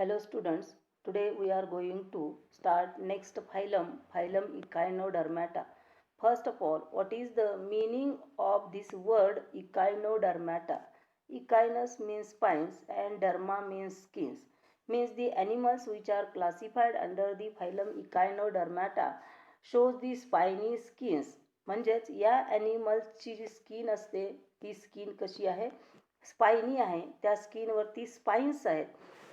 Hello students, today we are going to start next phylum Echinodermata. First of all, what is the meaning of this word Echinodermata? Echinus means spines and derma means skins. Means the animals which are classified under the phylum Echinodermata shows the spiny skins. म्हणजेच या ॲनिमल्सची जी skin असते ती skin कशी आहे, spiny आहे. त्या स्किनवरती spines आहेत.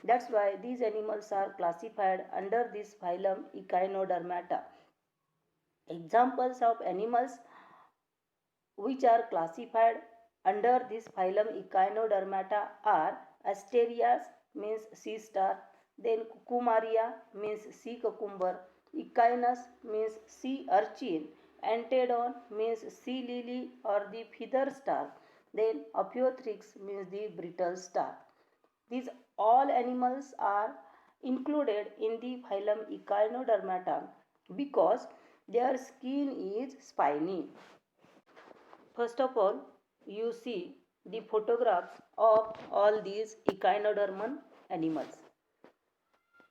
That's why these animals are classified under this phylum Echinodermata. Examples of animals which are classified under this phylum Echinodermata are Asterias means sea star, then Cucumaria means sea cucumber, Echinus means sea urchin, Antedon means sea lily or the feather star, then Ophiothrix means the brittle star. These all animals are included in the phylum Echinodermata because their skin is spiny. First of all, you see the photographs of all these echinodermal animals.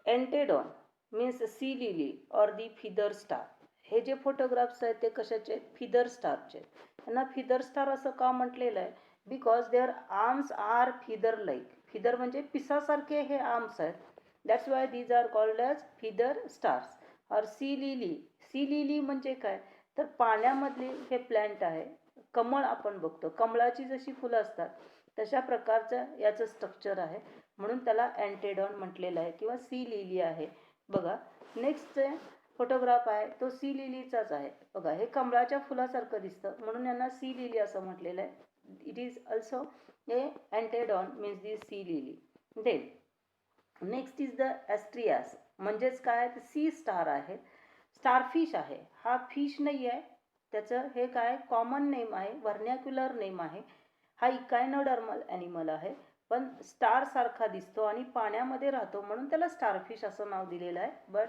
Antedon means sea lily or the feather star. हे जे photographs आहेत ते कशाचे आहेत, feather स्टारचे. त्यांना feather star असं का म्हटलेलं आहे, because their arms are feather like. Feather म्हणजे पिसासारखे हे आर्म्स आहेत. That's why these are called as feather stars. और सी लिली, सी लिली म्हणजे काय तर पाण्यामधली हे प्लॅन्ट आहे. कमळ आपण बघतो, कमळाची जशी फुलं असतात तशा प्रकारचं याचं स्ट्रक्चर आहे, म्हणून त्याला अँटेडॉन म्हटलेलं आहे किंवा सी लिली आहे. बघा नेक्स्ट फोटोग्राफ आहे तो सी लिलीचाच आहे. बघा हे कमळाच्या फुलासारखं दिसतं म्हणून यांना सी लिली असं म्हटलेलं आहे. It is also a Antedon means the sea lily. Then next is the Asterias म्हणजेच काय सी स्टार आहे. स्टारफिश आहे. हा फिश नाही आहे, त्याचं हे काय कॉमन नेम आहे, व्हर्नॅक्युलर नेम आहे. हा इकायनोडर्मल ॲनिमल आहे, पण स्टार सारखा दिसतो आणि पाण्यामध्ये राहतो म्हणून त्याला स्टारफिश असं नाव दिलेलं आहे. But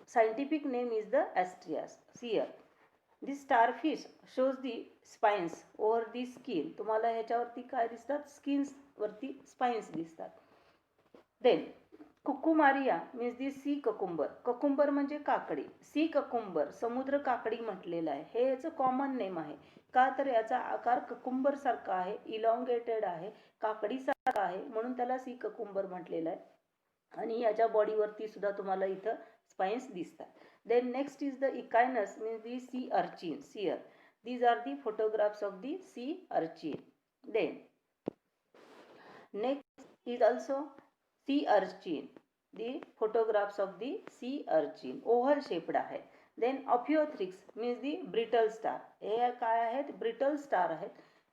scientific name is the Asterias. See here this starfish shows the spines over the skin. तुम्हाला ह्याच्यावरती काय दिसतात, स्किन्सवरती स्पाइन्स दिसतात. Then Cucumaria means the sea cucumber. Cucumber म्हणजे काकडी. सी ककुंबर समुद्र काकडी म्हटलेलं आहे. हे याचं कॉमन नेम आहे. का तर याचा आकार ककुंबर सारखा आहे, इलॉंगेटेड आहे, काकडीसारखा आहे म्हणून त्याला सी ककुंबर म्हटलेलं आहे. आणि याच्या बॉडीवरती सुद्धा तुम्हाला इथं स्पाइन्स दिसतात. Then next is the Echinus means the sea urchin. See here these are the photographs of the sea urchin. Then next is also sea urchin. The photographs of the sea urchin oval shaped आहे. Then Ophiothrix means the brittle star. हे काय आहेत, brittle star आहेत.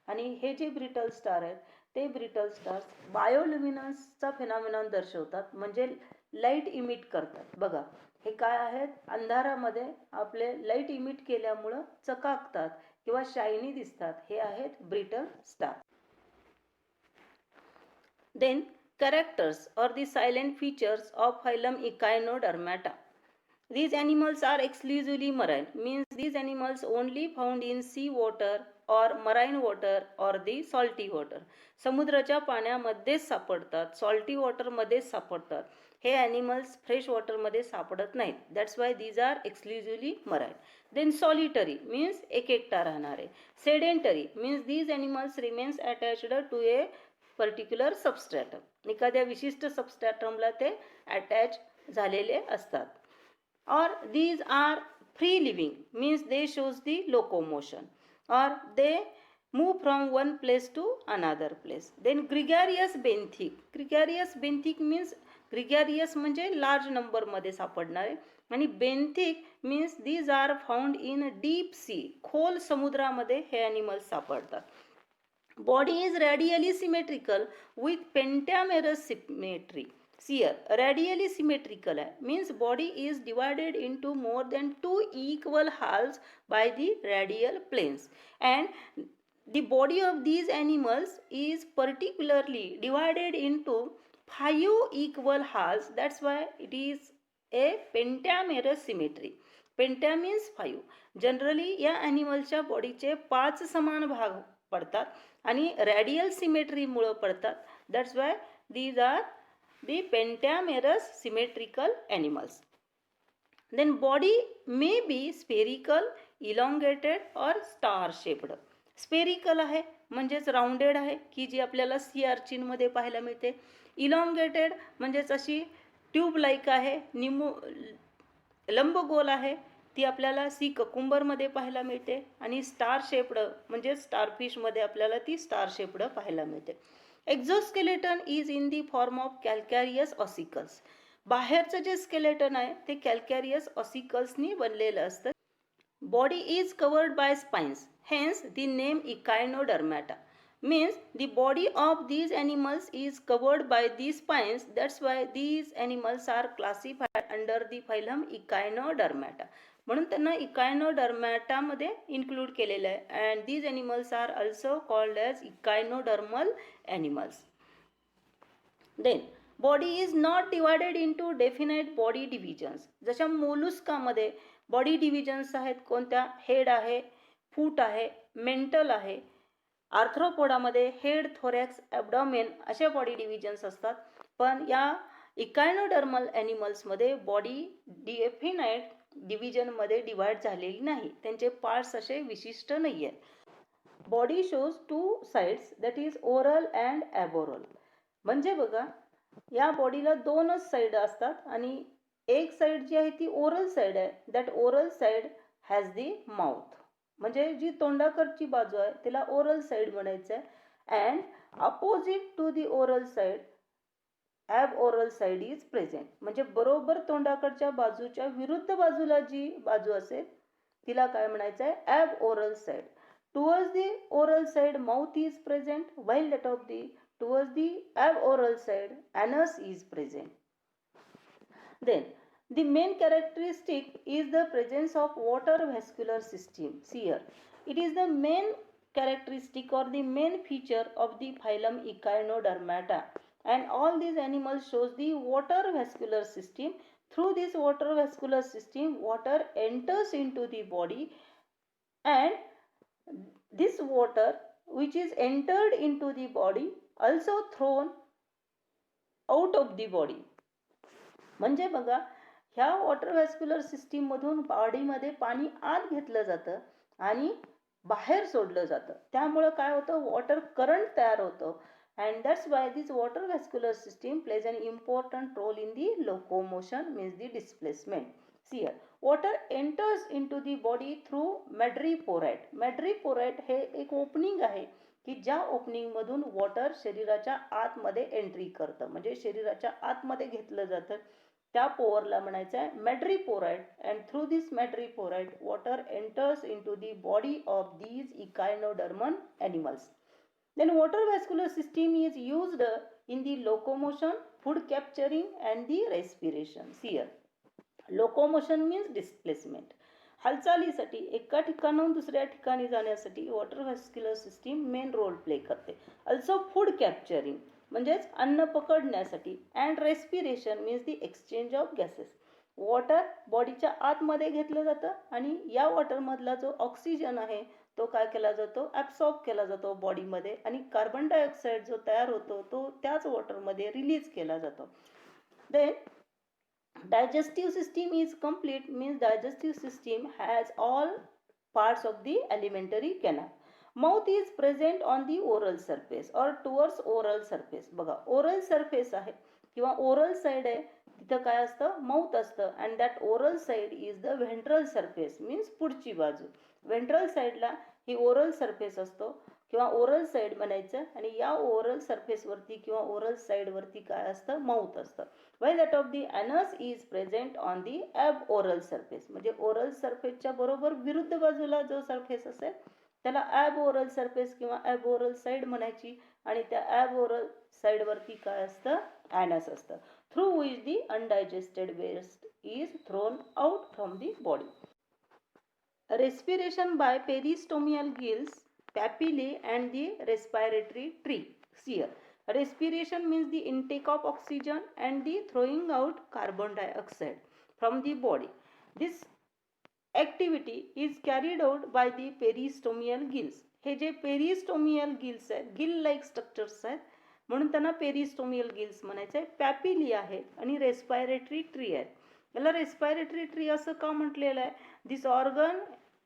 आणि हे जे brittle star आहेत ते ब्रिटल स्टार्स बायोल्युमिनन्सचा फिनॉमिनॉन दर्शवतात, म्हणजे लाईट इमिट करतात. बघा हे काय आहेत, अंधारामध्ये आपले लाईट इमिट केल्यामुळं चकाकतात किंवा शायनी दिसतात. हे आहेत brittle star. Then characters or the silent features of phylum Echinodermata. These animals are exclusively marine, means these animals only found in sea water or marine water or the salty water. समुद्राच्या पाण्यामध्येच सापडतात, salty वॉटरमध्येच सापडतात. हे animals fresh वॉटरमध्ये सापडत नाहीत. That's why these are exclusively marine. Then solitary means एक एकटा राहणारे. Sedentary means these animals remains attached to a particular substratum. एखाद्या विशिष्ट सबस्ट्रॅटमला ते अटॅच झालेले असतात. और these are free living means they shows the locomotion or they move from one place to another place. Then gregarious benthic. Gregarious benthic means gregarious म्हणजे large number मध्ये सापडणारे आणि benthic means these are found in deep sea. खोल समुद्रामध्ये हे animals सापडतात. Body is radially symmetrical with pentamerous symmetry. Here radially symmetrical means body is divided into more than two equal halves by the radial planes, and the body of these animals is particularly divided into 5 equal halves. That's why it is a pentamerous symmetry. पेंटा means 5. Generally या ॲनिमलच्या बॉडीचे 5 समान भाग पडतात आणि radial सिमेट्रीमुळं पडतात. That's why these are the pentamerous symmetrical animals. Then body may be spherical, elongated or star shaped. Spherical आहे म्हणजेच राउंडेड आहे की जी आपल्याला सी आर्चिनमध्ये पाहायला मिळते. इलॉंगेटेड म्हणजेच अशी ट्यूब लाईक आहे, लंबगोल आहे, ती आपल्याला सी ककुंबरमध्ये पाहायला मिळते. आणि स्टार शेप्ड म्हणजे स्टारफिशमध्ये आपल्याला ती स्टार शेप्ड पाहायला मिळते. Exoskeleton is in the form of calcareous ossicles. बाहेरचं जे स्केलेटन आहे ते कॅल्कॅरियस ऑसिकल्सनी बनलेलं असतं. Body is covered by spines, hence the name echinodermata. Means the body of these animals is covered by these spines. That's why these animals are classified under the phylum echinodermata. म्हणून त्यांना इकायनोडर्मॅटा मध्ये include केलेलं आहे. And these animals are also called as echinodermal animals. Then body is not divided into definite body divisions. जशा मोलुस्कामध्ये body divisions आहेत कोणत्या? Head आहे, फूट आहे, मेंटल आहे. आर्थ्रोपोडामध्ये हेड, थोरॅक्स, ॲब्डॉमेन अशा बॉडी डिव्हिजन्स असतात. पण या इकायनोडर्मल ॲनिमल्समध्ये बॉडी डेफिनाइट डिव्हिजनमध्ये डिवाइड झालेली नाही. त्यांचे पार्ट्स असे विशिष्ट नाही आहेत. Body shows two sides, that is oral and aboral. म्हणजे बघा या बॉडीला दोनच साईड असतात आणि एक साईड जी आहे ती ओरल साईड आहे. That oral side has the mouth. म्हणजे जी तोंडाकडची बाजू आहे तिला ओरल साईड म्हणायचं आहे. And opposite to the oral side aboral side is present. म्हणजे बरोबर तोंडाकडच्या बाजूच्या विरुद्ध बाजूला जी बाजू असेल तिला काय म्हणायचं आहे? Aboral side. Towards the oral side mouth is present, while that of the towards the aboral side anus is present. Then the main characteristic is the presence of water vascular system. See here, it is the main characteristic or the main feature of the phylum Echinodermata, and all these animals shows the water vascular system. Through this water vascular system water enters into the body, and this water which is entered into the body also thrown out of the body. म्हणजे बघा ह्या water vascular system मधून बॉडीमध्ये पाणी आत घेतलं जातं आणि बाहेर सोडलं जातं. त्यामुळे काय होतं? वॉटर करंट तयार होतं. And that's why this water vascular system plays an important role in the locomotion, means the displacement. See here, water enters into the body through madreporite. Madreporite हे एक ओपनिंग आहे की ज्या ओपनिंगमधून वॉटर शरीराच्या आतमध्ये entry करतं, म्हणजे शरीराच्या आतमध्ये घेतलं जातं. त्या पोअरला म्हणायचं आहे madreporite. And through this madreporite water enters into the body of these echinodermal animals. Then water vascular system is used in the locomotion, food capturing and the respiration. See here, locomotion means displacement. हालचालीसाठी एका ठिकाणाहून दुसऱ्या ठिकाणी जाण्यासाठी water vascular system main role play करते. Also food capturing म्हणजेच अन्न पकडण्यासाठी. And respiration means the exchange of gases. Water बॉडीच्या आतमध्ये घेतलं जातं आणि या वॉटरमधला जो ऑक्सिजन आहे तो काय केला जातो? ॲब्सॉर्ब केला जातो बॉडीमध्ये, आणि कार्बन डायऑक्साईड जो तयार होतो तो त्याच वॉटरमध्ये रिलीज केला जातो. Then digestive system is complete, means digestive system has all parts of the alimentary canal. Mouth is present on the oral surface or towards oral surface. बघा oral surface आहे किंवा oral side आहे तिथं काय असतं? Mouth असतं. And that oral side is the ventral surface, means पुढची बाजू. व्हेंट्रल साईडला ही ओरल सरफेस असतो किंवा ओरल साईड म्हणायचं. आणि या ओरल सरफेसवरती किंवा ओरल साईडवरती काय असतं? माउथ असतं. while that of the anus is present on the aboral surface. म्हणजे ओरल सरफेसच्या बरोबर विरुद्ध बाजूला जो सरफेस असेल त्याला aboral सरफेस किंवा aboral साईड म्हणायची. आणि त्या aboral साईडवरती काय असतं? anus असतं. through which the undigested waste is thrown out from the body. Respiration by peristomial gills, papillae and the respiratory tree. See here, respiration means the intake of oxygen and the throwing out carbon dioxide from the body. This activity is carried out by the peristomial gills. हे जे पेरिस्टोमियल gills आहेत, gill like structures आहेत, म्हणून त्यांना पेरिस्टोमियल gills म्हणायचं आहे. पॅपिली आहे आणि रेस्पायरेटरी ट्री आहे. याला रेस्पायरेटरी ट्री असं का म्हटलेलं आहे? दिस ऑर्गन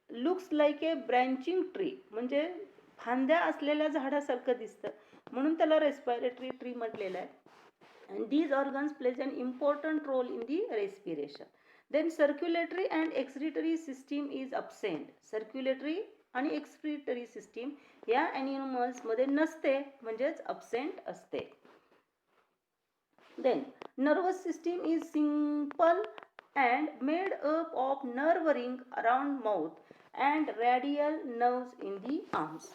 लुक्स लाईक ए ब्रँचिंग ट्री, म्हणजे फांद्या असलेल्या झाडासारखं दिसतं, म्हणून त्याला रेस्पायरेटरी ट्री म्हटलेलं आहे. and these organs plays an important role in the respiration. Then circulatory and excretory system is absent. Circulatory आणि excretory system या animals मध्ये नसते, म्हणजेच absent असते. Then nervous system is simple and made up of nerve ring around mouth and radial nerves in the arms.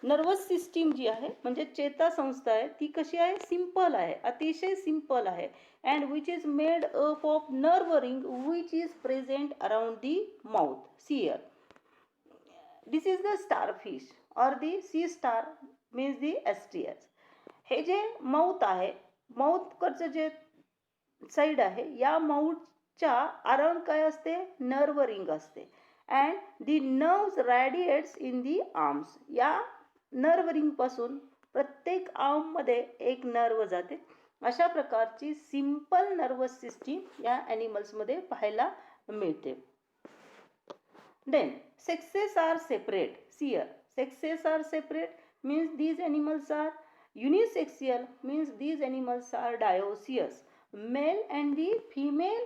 Nervous system जी आहे म्हणजे चेतासंस्था आहे ती कशी आहे? सिंपल आहे, अतिशय सिंपल आहे. And which is made up of nerve ring which is present around the mouth. See here this is the starfish और the sea star means the Asterias. हे जे माउथ आहे, माउथकडचं जे साईड आहे, या माउथच्या अराउंड काय असते? नर्व रिंग असते. And the nerves radiates in the arms. या नर्व रिंग पासून प्रत्येक आर्म मध्ये एक नर्व जाते. अशा प्रकारची सिंपल नर्वस सिस्टीम या ॲनिमल्स मध्ये पाहायला मिळते. Then sexes are separate. See here sexes are separate means these animals are unisexual, means these animals are dioecious. Male and the female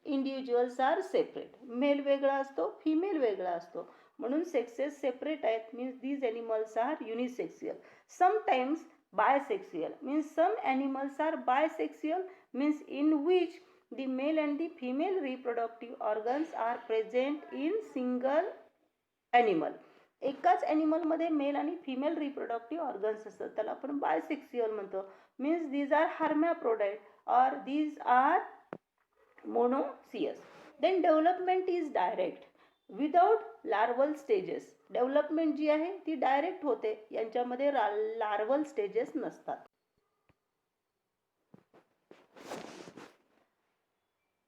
individuals are separate. Male वेगळा असतो, female वेगळा असतो, म्हणून sexes separate आहेत. Means these animals are unisexual. Sometimes bisexual means some animals are bisexual means in which the male and the female reproductive organs are present in single animal. एकाच ॲनिमलमध्ये mail आणि female reproductive organs असतात, त्याला आपण बायसेक्सियल म्हणतो. Means these are hermaphrodite और these are monoecious. Then development is direct without larval stages. Development जी आहे ती डायरेक्ट होते, यांच्यामध्ये लार्वल स्टेजेस नसतात.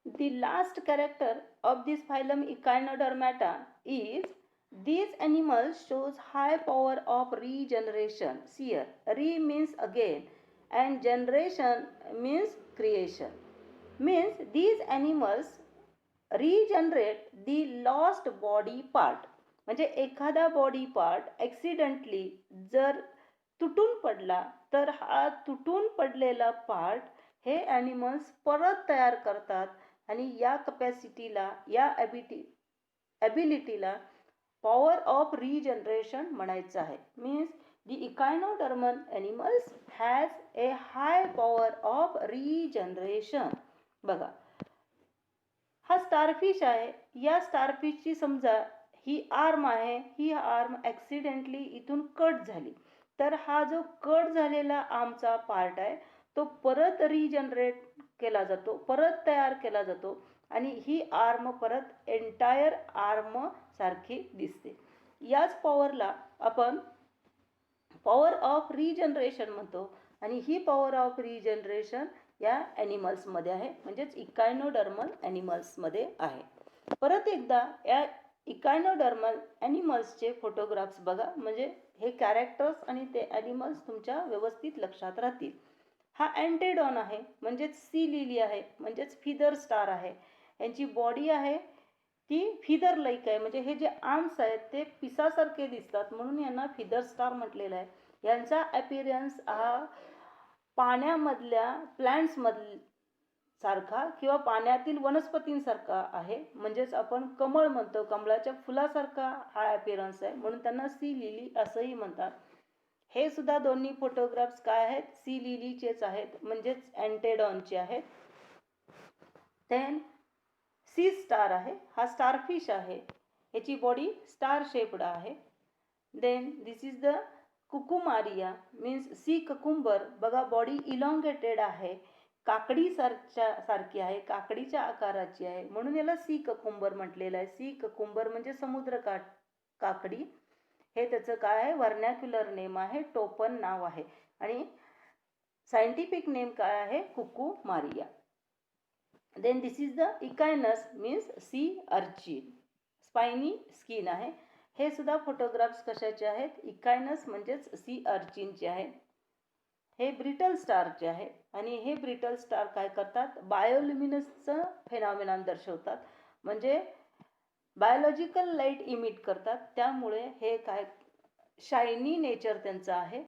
The last character of this phylum Echinodermata is these animals shows high power of regeneration. Here, re means again and generation means creation. Means these animals regenerate the lost body part. म्हणजे एखादा body part accidentally जर तुटून पडला तर हा तुटून पडलेला part हे ॲनिमल्स परत तयार करतात आणि या कपॅसिटीला, या ॲबिलिटीला पॉवर ऑफ रिजनरेशन म्हणायचं आहे. Means the echinodermal animals has a high power of regeneration. बघा, हा स्टारफिश आहे. या स्टारफिशची समजा ही आर्म आहे, ही आर्म ॲक्सिडेंटली इथून कट झाली, तर हा जो कट झालेला आर्मचा पार्ट आहे तो परत रिजनरेट केला जातो, परत तयार केला जातो आणि ही आर्म परत एंटायर आर्म सारखी दिसते. याच पॉवरला आपण पॉवर ऑफ रिजनरेशन म्हणतो आणि ही पॉवर ऑफ रिजनरेशन या ॲनिमल्समध्ये आहे, म्हणजेच इकायनोडर्मल ॲनिमल्समध्ये आहे. परत एकदा या इकायनोडर्मल ॲनिमल्सचे फोटोग्राफ्स बघा, म्हणजे हे कॅरेक्टर्स आणि ते ॲनिमल्स तुमच्या व्यवस्थित लक्षात राहतील. हा अँटेडॉन आहे, म्हणजेच सी लिली आहे, म्हणजेच फिदर स्टार आहे. यांची बॉडी आहे ती फिदर लाईक आहे, म्हणजे हे जे आर्म्स आहेत ते पिसासारखे दिसतात, म्हणून यांना फिदर स्टार म्हटलेलं आहे. यांचा ॲपिरियन्स हा पाण्यामधल्या प्लांट्समधल्या सारखा किंवा पाण्यातील वनस्पतींसारखा आहे, म्हणजेच आपण कमळ म्हणतो, कमळाच्या फुलासारखा हा ॲपिरन्स आहे, म्हणून त्यांना सी लिली असंही म्हणतात. हे सुद्धा दोन्ही फोटोग्राफ्स काय आहेत? सी लिलीचेच आहेत, म्हणजेच अँटेडॉनचे आहेत. देन सी स्टार आहे, हा स्टारफिश आहे, याची बॉडी स्टार शेप्ड आहे. Then this is the Cucumaria means sea cucumber. बघा, बॉडी इलॉंगेटेड आहे, काकडी सारखी आहे, काकडीच्या आकाराची आहे, म्हणून याला सी ककुंबर म्हटलेलं आहे. सी ककुंबर म्हणजे समुद्र काकडी. हे त्याचं काय आहे? व्हर्नॅक्युलर नेम आहे, टोपन नाव आहे, आणि सायंटिफिक नेम काय आहे? Cucumaria. Then this is the Echinus means sea urchin. Spiny skin आहे. हे सुद्धा फोटोग्राफ्स कशाचे आहेत? इकायनस म्हणजेच सी अर्चिनचे आहेत. हे ब्रिटल स्टार जे आहे आणि हे ब्रिटल स्टार काय करतात, बायोल्युमिनसचं फेनॉमेनॉन दर्शवतात, म्हणजे बायोलॉजिकल लाईट इमिट करतात. त्यामुळे हे काय शायनी नेचर त्यांचं आहे.